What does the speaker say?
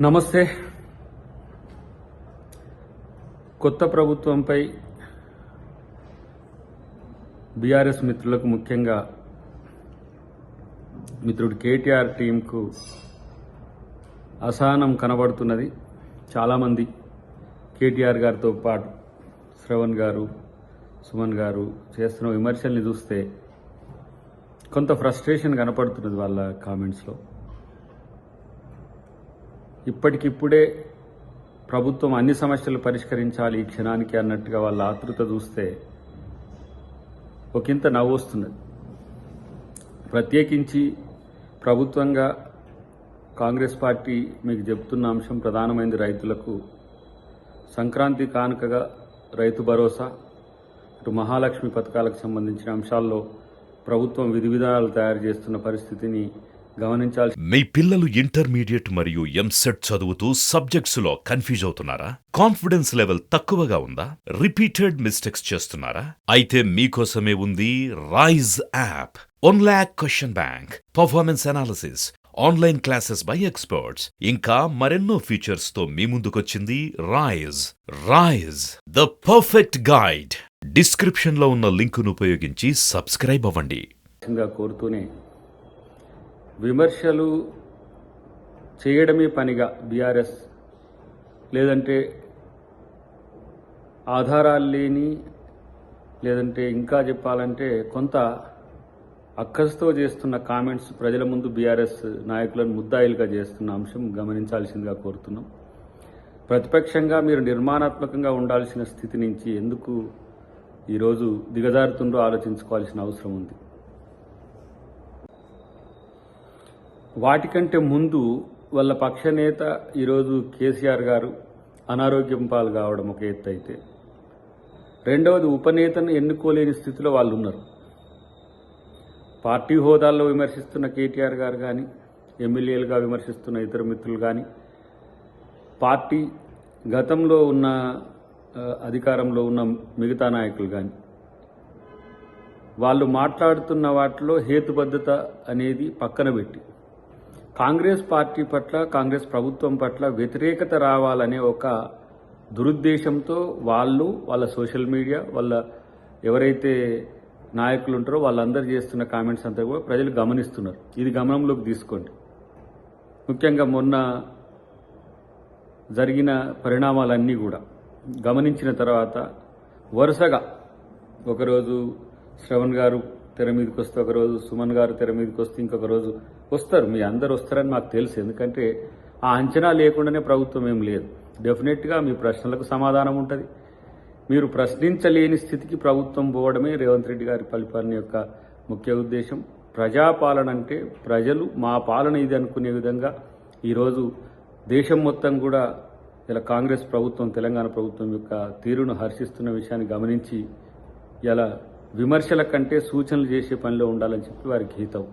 నమస్తే. కొత్త ప్రభుత్వంపై బీఆర్ఎస్ మిత్రులకు, ముఖ్యంగా మిత్రుడు కేటీఆర్ టీంకు అసహనం కనబడుతున్నది. చాలామంది కేటీఆర్ గారితో పాటు శ్రవణ్ గారు, సుమన్ గారు చేస్తున్న విమర్శల్ని చూస్తే కొంత ఫ్రస్ట్రేషన్ కనపడుతున్నది వాళ్ళ కామెంట్స్లో. ఇప్పటికిప్పుడే ప్రభుత్వం అన్ని సమస్యలు పరిష్కరించాలి ఈ క్షణానికి అన్నట్టుగా వాళ్ళ ఆతృత చూస్తే ఒకంత నవ్వు వస్తున్నది. ప్రత్యేకించి ప్రభుత్వంగా కాంగ్రెస్ పార్టీ మీకు చెప్తున్న అంశం ప్రధానమైనది రైతులకు సంక్రాంతి కానుకగా రైతు భరోసా, ఇటు మహాలక్ష్మి పథకాలకు సంబంధించిన అంశాల్లో ప్రభుత్వం విధి విధానాలు తయారు చేస్తున్న పరిస్థితిని గమనించాల్సి. మీ పిల్లలు ఇంటర్మీడియట్ మరియు ఎంసెట్ చదువుతూ సబ్జెక్ట్స్ లో కన్ఫ్యూజ్ అవుతున్నారా? కాన్ఫిడెన్స్ లెవెల్ తక్కువగా ఉందా? రిపీటెడ్ మిస్టేక్స్ చేస్తున్నారా? అయితే మీకోసమే ఉంది Rise app. 1 lakh question bank, performance analysis, online classes by experts, ఇంకా మరెన్నో ఫీచర్స్ తో మీ ముందుకొచ్చింది Rise. Rise, the perfect guide. Description లో ఉన్న లింకును ఉపయోగించి సబ్స్క్రైబ్ అవ్వండి. కోరుతూనే విమర్శలు చేయడమే పనిగా బీఆర్ఎస్, లేదంటే ఆధారాలు లేని, లేదంటే ఇంకా చెప్పాలంటే కొంత అక్కసుతో చేస్తున్న కామెంట్స్ ప్రజల ముందు బీఆర్ఎస్ నాయకులను ముద్దాయిలుగా చేస్తున్న అంశం గమనించాల్సిందిగా కోరుతున్నాం. ప్రతిపక్షంగా మీరు నిర్మాణాత్మకంగా ఉండాల్సిన స్థితి నుంచి ఎందుకు ఈరోజు దిగజారుతుందో ఆలోచించుకోవాల్సిన అవసరం ఉంది. వాటికంటే ముందు వాళ్ళ పక్ష నేత ఈరోజు కేసీఆర్ గారు అనారోగ్యం పాలు కావడం ఒక ఎత్తు అయితే, రెండవది ఉపనేతను ఎన్నుకోలేని స్థితిలో వాళ్ళు ఉన్నారు. పార్టీ హోదాల్లో విమర్శిస్తున్న కేటీఆర్ గారు కానీ, ఎమ్మెల్యేలుగా విమర్శిస్తున్న ఇతర మిత్రులు కానీ, పార్టీ గతంలో ఉన్న అధికారంలో ఉన్న మిగతా నాయకులు కానీ, వాళ్ళు మాట్లాడుతున్న వాటిలో హేతుబద్ధత అనేది పక్కన పెట్టి కాంగ్రెస్ పార్టీ పట్ల, కాంగ్రెస్ ప్రభుత్వం పట్ల వ్యతిరేకత రావాలనే ఒక దురుద్దేశంతో వాళ్ళ సోషల్ మీడియా, వాళ్ళ ఎవరైతే నాయకులు ఉంటారో వాళ్ళందరూ చేస్తున్న కామెంట్స్ అంతా కూడా ప్రజలు గమనిస్తున్నారు. ఇది గమనంలోకి తీసుకోండి. ముఖ్యంగా మొన్న జరిగిన పరిణామాలన్నీ కూడా గమనించిన తర్వాత వరుసగా ఒకరోజు శ్రవణ్ గారు తెర మీదకి వస్తే, ఒకరోజు సుమన్ గారు తెర మీదకి వస్తే, ఇంకొక రోజు వస్తారు. మీ అందరు వస్తారని మాకు తెలుసు. ఎందుకంటే ఆ అంచనా లేకుండానే ప్రభుత్వం ఏం లేదు. డెఫినెట్గా మీ ప్రశ్నలకు సమాధానం ఉంటుంది. మీరు ప్రశ్నించలేని స్థితికి ప్రభుత్వం పోవడమే రేవంత్ రెడ్డి గారి పరిపాలన యొక్క ముఖ్య ఉద్దేశం. ప్రజాపాలన అంటే ప్రజలు మా పాలన ఇది అనుకునే విధంగా ఈరోజు దేశం మొత్తం కూడా ఇలా కాంగ్రెస్ ప్రభుత్వం, తెలంగాణ ప్రభుత్వం యొక్క తీరును హర్షిస్తున్న విషయాన్ని గమనించి ఇలా విమర్శల కంటే సూచనలు చేసే పనిలో ఉండాలని చెప్పి వారికి హితవు.